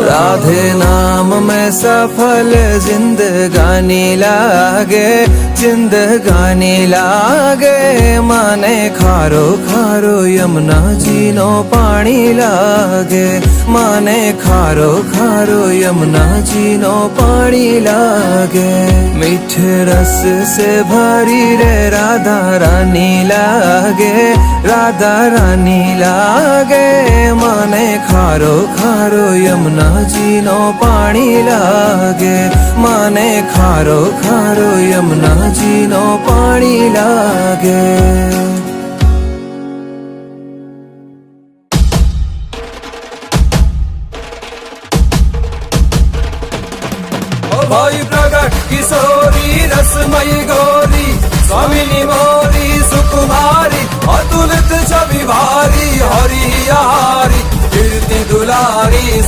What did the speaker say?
राधे नाम में सफल जिंदगानी लागे, जिंदगानी लागे। माने खारो खारो यमुना जी नो पानी लागे, माने खारो खारो यमुना जी नो पानी लागे। मीठे रस से भरी रे राधा रानी लागे, राधा रानी लागे। माने खारो खारो यमुना जी नो पानी लागे, माने खारो खारो यमुना जी नो पानी लागे। भाई प्रगट किशोरी रसमयी गौरी, स्वामिनी मोरी सुकुमारी, अतुलित छवि भारी हरि हारी कीर्ति दुलारी।